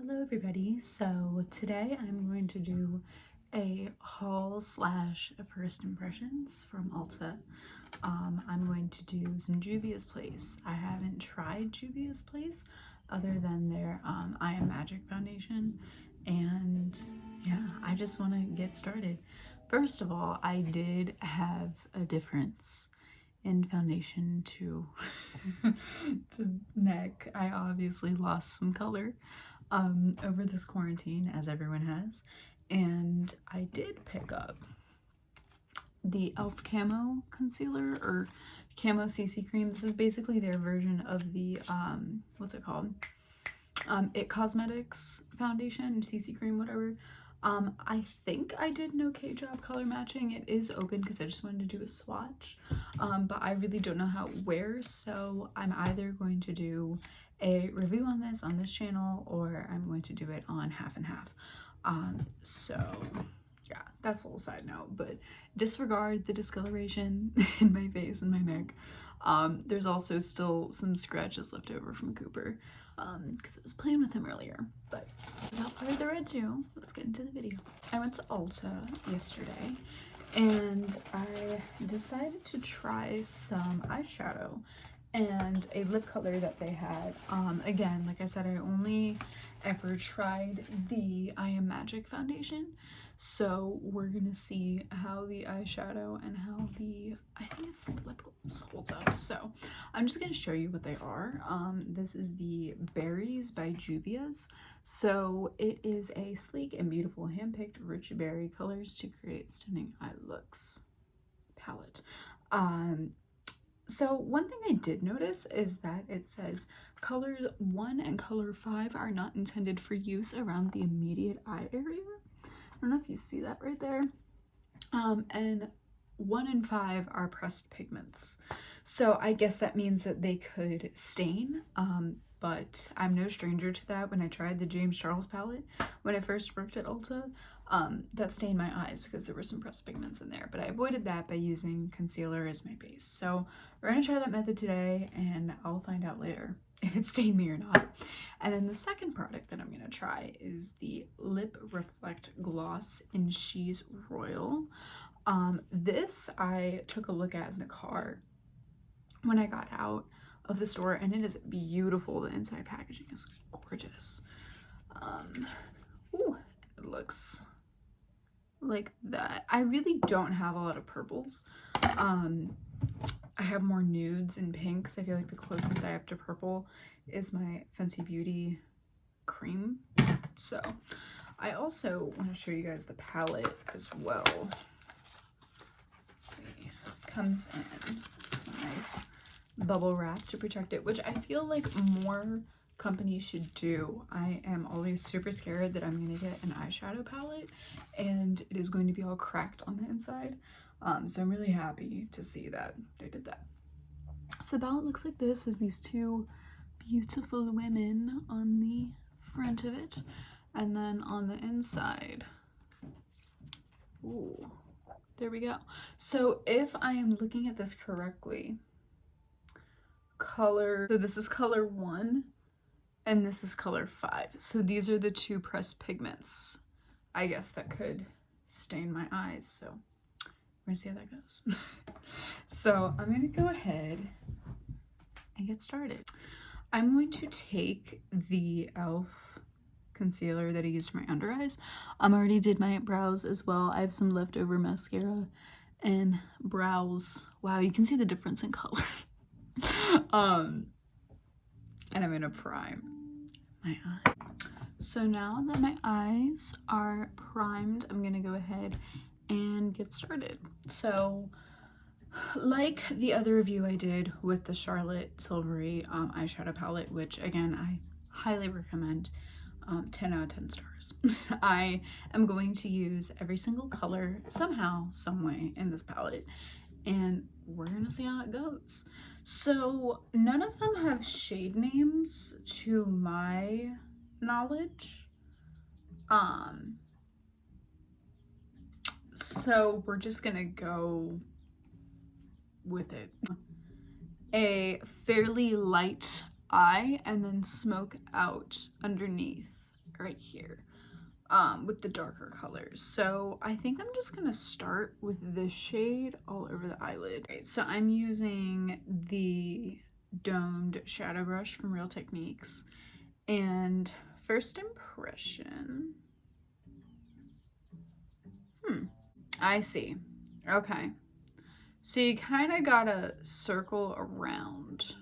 Hello everybody, so today I'm going to do a haul slash first impressions from Ulta. I'm going to do some Juvias Place. I haven't tried Juvias Place other than their I Am Magic foundation, and yeah, I just want to get started. First of all, I did have a difference in foundation to to neck. I obviously lost some color over this quarantine, as everyone has, and I did pick up the e.l.f. Camo Concealer, or Camo CC Cream. This is basically their version of the what's it called, It Cosmetics foundation, CC Cream, whatever. I think I did an okay job color matching. It is open because I just wanted to do a swatch, but I really don't know how it wears, so I'm either going to do a review on this channel, or I'm going to do it on half and half. So yeah, that's a little side note, but disregard the discoloration in my face and my neck. There's also still some scratches left over from Cooper, because I was playing with him earlier. But without further ado, let's get into the video. I went to Ulta yesterday and I decided to try some eyeshadow and a lip color that they had. Again, like I said, I only ever tried the I Am Magic foundation, so we're gonna see how the eyeshadow and how the, I think it's the lip gloss, holds up. So I'm just gonna show you what they are. This is the Berries by Juvias. So it is a sleek and beautiful hand-picked rich berry colors to create stunning eye looks palette. So one thing I did notice is that it says colors 1 and color 5 are not intended for use around the immediate eye area. I don't know if you see that right there. And 1 and 5 are pressed pigments. So I guess that means that they could stain, but I'm no stranger to that. When I tried the James Charles palette when I first worked at Ulta, that stained my eyes because there were some pressed pigments in there, but I avoided that by using concealer as my base. So we're gonna try that method today, and I'll find out later if it stained me or not. And then the second product that I'm gonna try is the Lip Reflect Gloss in She's Royal. This I took a look at in the car when I got out of the store, and it is beautiful. The inside packaging is gorgeous. Ooh, it looks like that. I really don't have a lot of purples. I have more nudes and pinks. I feel like the closest I have to purple is my Fenty Beauty cream. So I also want to show you guys the palette as well. Let's see. Comes in some nice bubble wrap to protect it, which I feel like more companies should do. I am always super scared that I'm going to get an eyeshadow palette and it is going to be all cracked on the inside. So I'm really happy to see that they did that. So the palette looks like this. Has these two beautiful women on the front of it, and then on the inside, ooh, there we go. So if I am looking at this correctly, so this is color 1 and this is color 5. So these are the two pressed pigments, I guess, that could stain my eyes. So we're gonna see how that goes. So I'm gonna go ahead and get started. I'm going to take the e.l.f. concealer that I used for my under eyes. I already did my brows as well. I have some leftover mascara and brows. Wow, you can see the difference in color. And I'm gonna prime my eye. So now that my eyes are primed, I'm gonna go ahead and get started. So like the other review I did with the Charlotte Tilbury eyeshadow palette, which again I highly recommend, 10 out of 10 stars. I am going to use every single color somehow, some way in this palette, and we're gonna see how it goes. So none of them have shade names to my knowledge. So we're just gonna go with it. A fairly light eye and then smoke out underneath right here with the darker colors. So I think I'm just gonna start with this shade all over the eyelid. Right, so I'm using the domed shadow brush from Real Techniques, and first impression, I see. Okay, so you kind of gotta circle around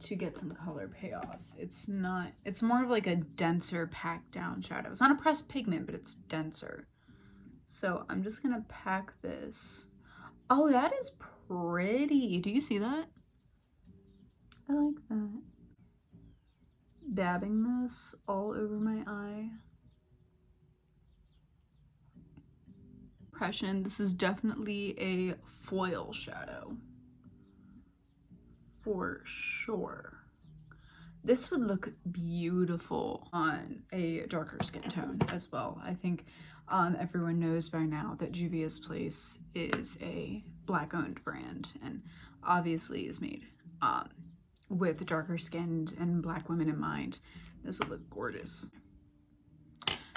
to get some color payoff. It's more of like a denser packed down shadow. It's not a pressed pigment, but it's denser. So I'm just gonna pack this. Oh, that is pretty. Do you see that? I like that. Dabbing this all over my eye. Impression, this is definitely a foil shadow. For sure. This would look beautiful on a darker skin tone as well. I think everyone knows by now that Juvias Place is a Black-owned brand and obviously is made with darker skinned and Black women in mind. This would look gorgeous.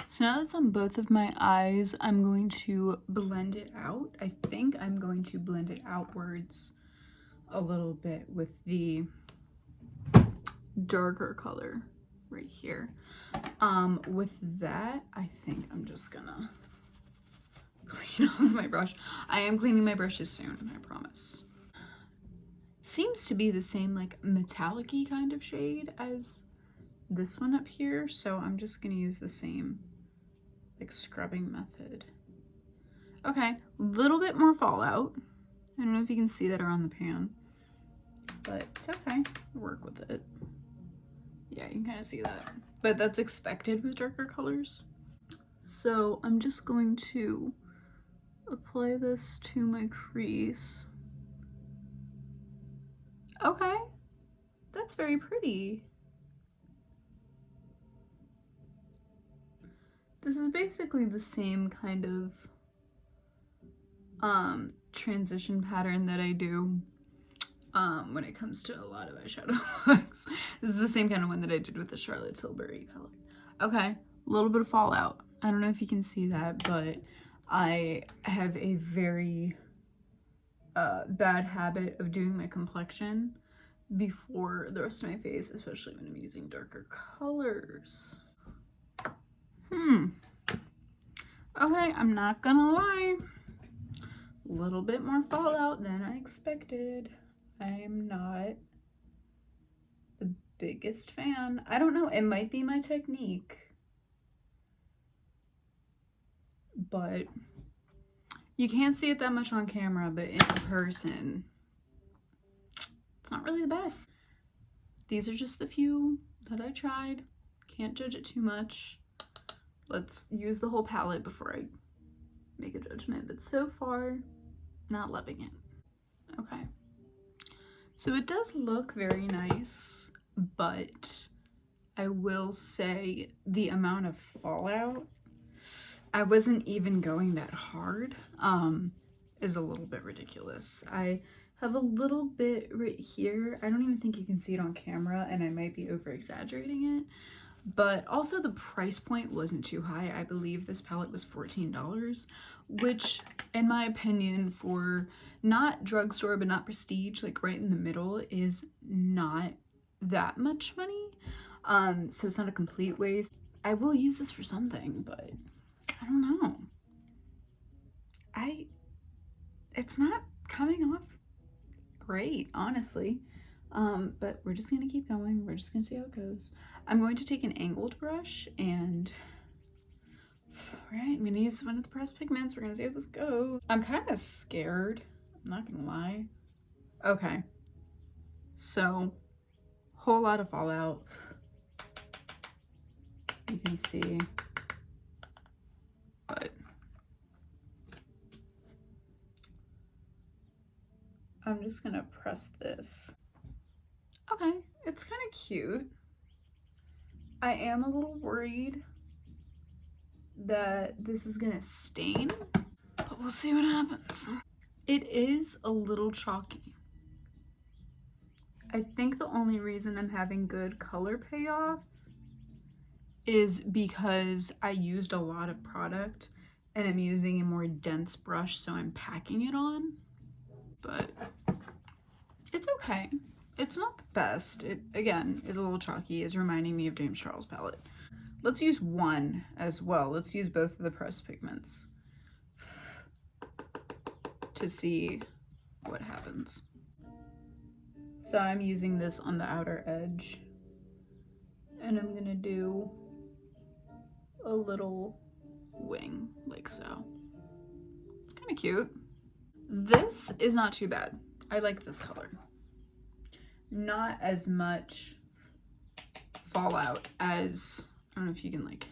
So now that's on both of my eyes, I'm going to blend it out. I think I'm going to blend it outwards a little bit with the darker color right here. With that, I think I'm just gonna clean off my brush. I am cleaning my brushes soon, I promise. Seems to be the same like metallic-y kind of shade as this one up here, so I'm just gonna use the same like scrubbing method. Okay, a little bit more fallout. I don't know if you can see that around the pan, but it's okay. Work with it. Yeah, you can kind of see that, but that's expected with darker colors. So I'm just going to apply this to my crease. Okay, that's very pretty. This is basically the same kind of transition pattern that I do when it comes to a lot of eyeshadow looks. This is the same kind of one that I did with the Charlotte Tilbury palette. Okay, a little bit of fallout. I don't know if you can see that, but I have a very bad habit of doing my complexion before the rest of my face, especially when I'm using darker colors. Okay, I'm not gonna lie. A little bit more fallout than I expected. I am not the biggest fan. I don't know, it might be my technique, but you can't see it that much on camera, but in person, it's not really the best. These are just the few that I tried. Can't judge it too much. Let's use the whole palette before I make a judgment, but so far, not loving it. Okay. So it does look very nice, but I will say the amount of fallout, I wasn't even going that hard, is a little bit ridiculous. I have a little bit right here. I don't even think you can see it on camera, and I might be over exaggerating it, but also the price point wasn't too high. I believe this palette was $14, which in my opinion, for not drugstore but not prestige, like right in the middle, is not that much money. So it's not a complete waste. I will use this for something, but I don't know. It's not coming off great, honestly. But we're just gonna keep going. We're just gonna see how it goes. I'm going to take an angled brush and, all right, I'm gonna use one of the pressed pigments. We're gonna see how this goes. I'm kind of scared, I'm not gonna lie. Okay, so whole lot of fallout. You can see, but I'm just gonna press this. Okay, it's kind of cute. I am a little worried that this is gonna stain, but we'll see what happens. It is a little chalky. I think the only reason I'm having good color payoff is because I used a lot of product and I'm using a more dense brush, so I'm packing it on, but it's okay. It's not the best. It, again, is a little chalky. It's reminding me of James Charles palette. Let's use one as well. Let's use both of the pressed pigments to see what happens. So I'm using this on the outer edge, and I'm gonna do a little wing like so. It's kind of cute. This is not too bad. I like this color. Not as much fallout as, I don't know if you can like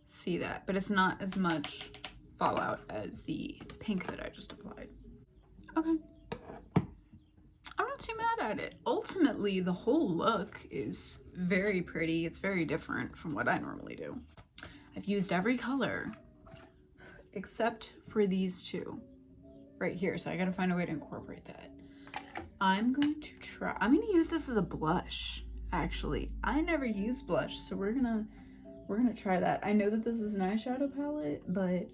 see that, but it's not as much fallout as the pink that I just applied. Okay. I'm not too mad at it. Ultimately, the whole look is very pretty. It's very different from what I normally do. I've used every color except for these two right here, so I gotta find a way to incorporate that. I'm going to use this as a blush, actually. I never use blush, so we're gonna try that. I know that this is an eyeshadow palette, but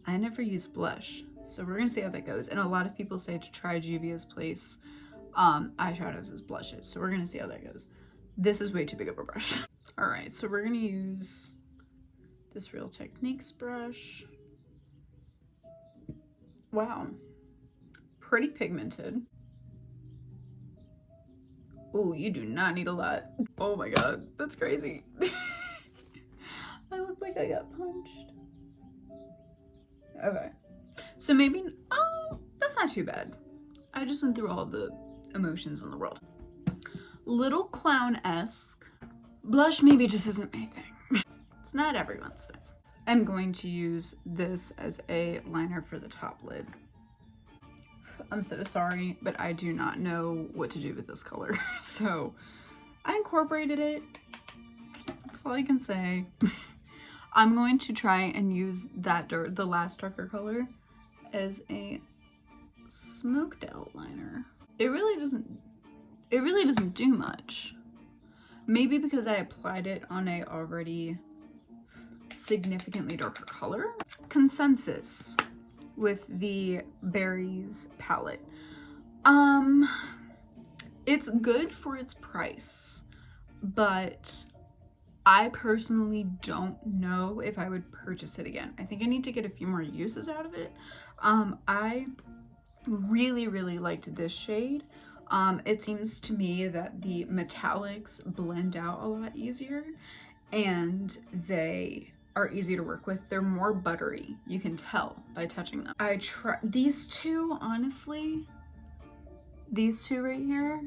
I never use blush, so we're gonna see how that goes. And a lot of people say to try Juvias Place eyeshadows as blushes, so we're gonna see how that goes. This is way too big of a brush. All right, so we're gonna use this Real Techniques brush. Wow, pretty pigmented. Oh, you do not need a lot. Oh my god, that's crazy. I look like I got punched. Okay, so maybe, oh, that's not too bad. I just went through all the emotions in the world. Little clown-esque. Blush maybe just isn't my thing. It's not everyone's thing. I'm going to use this as a liner for the top lid. I'm so sorry, but I do not know what to do with this color. So I incorporated it. That's all I can say. I'm going to try and use that the last darker color as a smoked out liner. It really doesn't do much. Maybe because I applied it on a already significantly darker color. Consensus with the Berries palette. It's good for its price, but I personally don't know if I would purchase it again. I think I need to get a few more uses out of it. I really liked this shade. It seems to me that the metallics blend out a lot easier and they are easy to work with. They're more buttery. You can tell by touching them. I try these two, honestly, these two right here,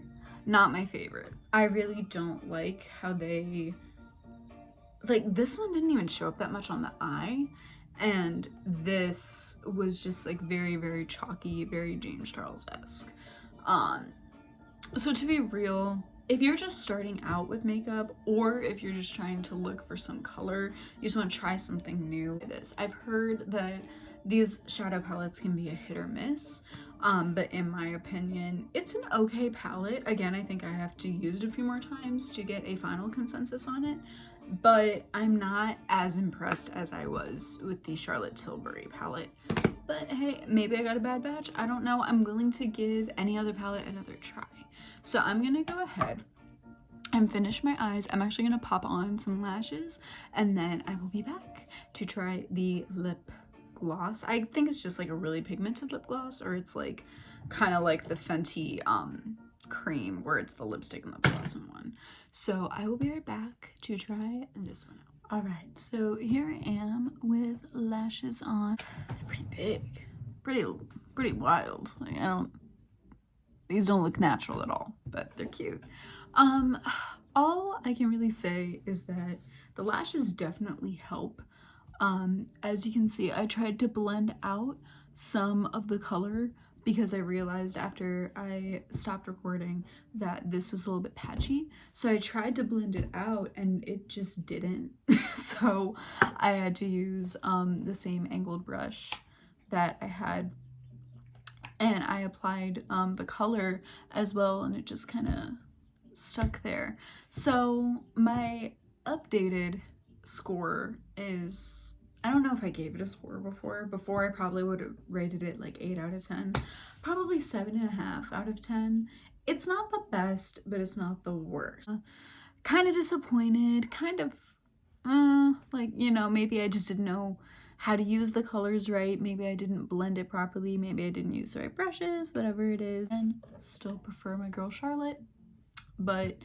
not my favorite. I really don't like how they, like this one didn't even show up that much on the eye. And this was just like very chalky, very James Charles-esque. So to be real, if you're just starting out with makeup, or if you're just trying to look for some color, you just want to try something new. I've heard that these shadow palettes can be a hit or miss, but in my opinion, it's an okay palette. Again, I think I have to use it a few more times to get a final consensus on it, but I'm not as impressed as I was with the Charlotte Tilbury palette. But hey, maybe I got a bad batch. I don't know. I'm willing to give any other palette another try. So I'm gonna go ahead and finish my eyes. I'm actually gonna pop on some lashes and then I will be back to try the lip gloss. I think it's just like a really pigmented lip gloss, or it's like kind of like the Fenty cream where it's the lipstick and lip gloss in one. So I will be right back to try this one out. All right, so here I am with lashes on. They're pretty big, pretty wild. Like these don't look natural at all, but they're cute. All I can really say is that the lashes definitely help. As you can see, I tried to blend out some of the color because I realized after I stopped recording that this was a little bit patchy. So I tried to blend it out and it just didn't. So I had to use the same angled brush that I had, and I applied the color as well, and it just kind of stuck there. So my updated score is, I don't know if I gave it a score before. Before I probably would have rated it like 8 out of 10. Probably 7.5 out of 10. It's not the best, but it's not the worst. Kind of disappointed, kind of, like, you know, maybe I just didn't know how to use the colors right. Maybe I didn't blend it properly. Maybe I didn't use the right brushes, whatever it is. And still prefer my girl Charlotte, but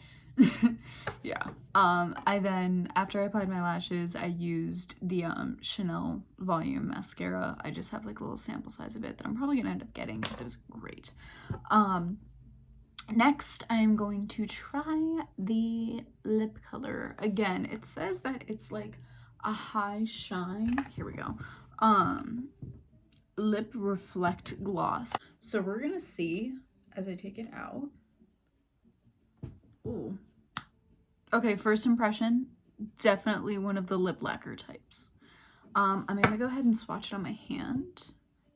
yeah. I then, after I applied my lashes, I used the Chanel Volume Mascara. I just have like a little sample size of it that I'm probably gonna end up getting because it was great. Next, I am going to try the lip color. Again, it says that it's like a high shine. Here we go. Lip Reflect Gloss. So we're gonna see as I take it out. Ooh. Okay, first impression, definitely one of the lip lacquer types. I'm gonna go ahead and swatch it on my hand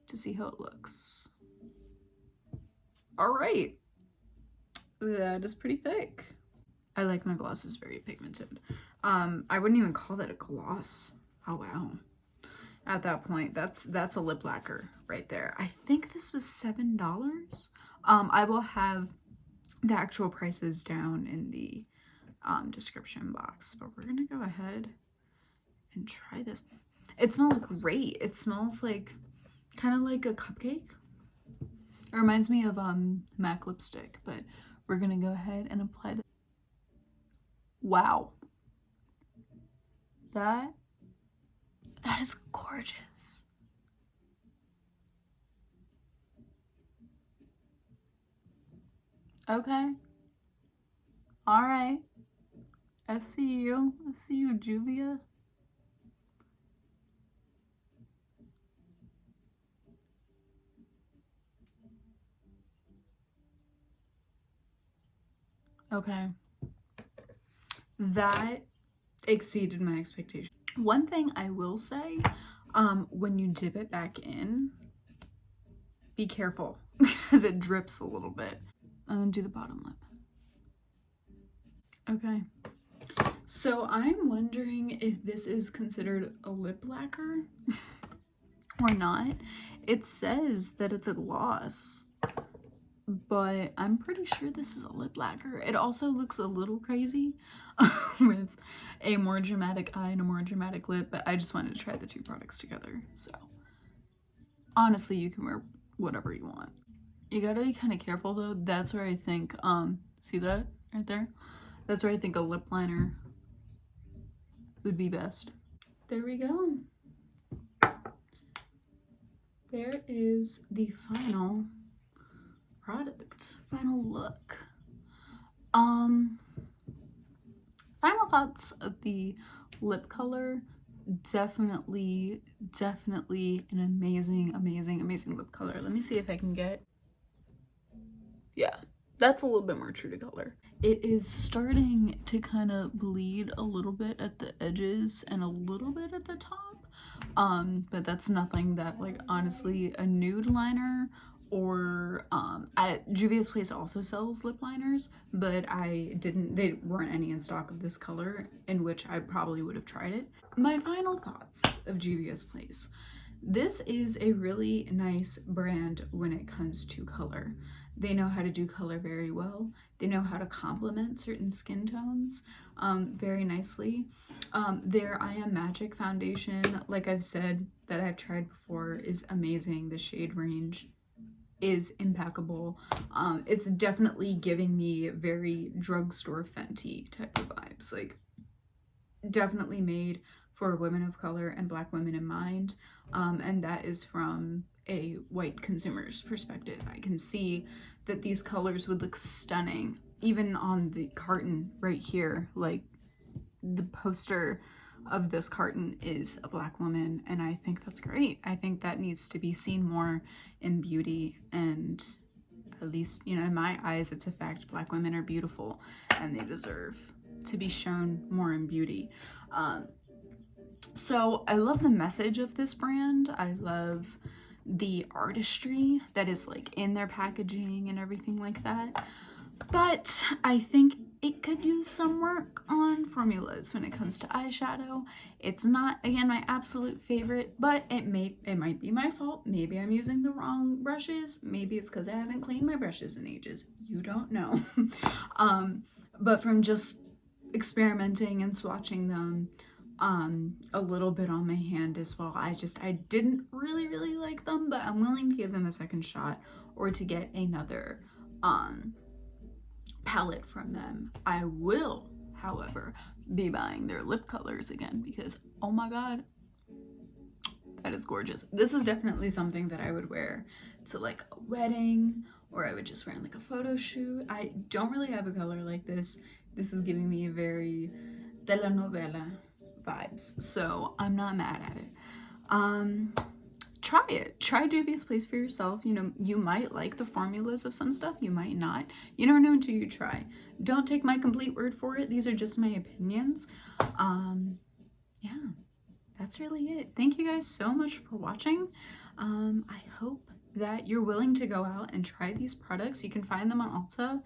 to see how it looks. All right. That is pretty thick. I like my glosses very pigmented. I wouldn't even call that a gloss. Oh wow. At that point, that's a lip lacquer right there. I think this was $7. I will have the actual prices down in the description box, but we're gonna go ahead and try this. It smells great. It smells like kind of like a cupcake. It reminds me of MAC lipstick, but we're gonna go ahead and apply this. Wow. That is gorgeous. Okay. All right. I see you. I see you, Juvia. Okay. That exceeded my expectations. One thing I will say, when you dip it back in, be careful because it drips a little bit. I'm gonna do the bottom lip. Okay. So I'm wondering if this is considered a lip lacquer or not. It says that it's a gloss, but I'm pretty sure this is a lip lacquer. It also looks a little crazy with a more dramatic eye and a more dramatic lip, but I just wanted to try the two products together. So honestly, you can wear whatever you want. You gotta be kind of careful though. That's where I think, see that right there? That's where I think a lip liner would be best. There we go. There is the final product, final look. Final thoughts of the lip color. Definitely an amazing lip color. Let me see if I can get, yeah, that's a little bit more true to color. It is starting to kind of bleed a little bit at the edges and a little bit at the top, but that's nothing that, like, honestly, a nude liner or at Juvias Place also sells lip liners, but they weren't any in stock of this color, in which I probably would have tried it. My final thoughts of Juvias Place. This is a really nice brand when it comes to color. They know how to do color very well. They know how to complement certain skin tones very nicely. Their I Am Magic foundation, like I've said, that I've tried before, is amazing. The shade range is impeccable. It's definitely giving me very drugstore Fenty type of vibes. Like, definitely made for women of color and Black women in mind. And that is from a white consumer's perspective. I can see that these colors would look stunning even on the carton right here. Like, the poster of this carton is a Black woman, and I think that's great. I think that needs to be seen more in beauty, and at least, you know, in my eyes, it's a fact. Black women are beautiful and they deserve to be shown more in beauty. So I love the message of this brand. I love the artistry that is like in their packaging and everything like that. but I think it could use some work on formulas when it comes to eyeshadow. It's not, again, my absolute favorite, but it might be my fault. Maybe I'm using the wrong brushes. Maybe it's because I haven't cleaned my brushes in ages. You don't know. But from just experimenting and swatching them a little bit on my hand as well, I didn't really like them, but I'm willing to give them a second shot, or to get another palette from them. I will, however, be buying their lip colors again, because oh my god, that is gorgeous. This is definitely something that I would wear to like a wedding, or I would just wear in like a photo shoot. I don't really have a color like this. This is giving me a very telenovela vibes, so I'm not mad at it. Try it. Try Juvia's Place for yourself. You know, you might like the formulas of some stuff, you might not. You never know until you try. Don't take my complete word for it. These are just my opinions. Yeah, that's really it. Thank you guys so much for watching. I hope that you're willing to go out and try these products. You can find them on Ulta,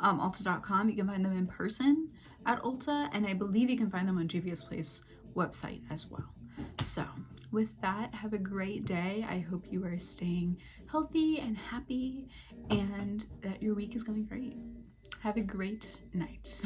Ulta.com. You can find them in person at Ulta, and I believe you can find them on Juvia's Place website as well. So with that, have a great day. I hope you are staying healthy and happy, and that your week is going great. Have a great night.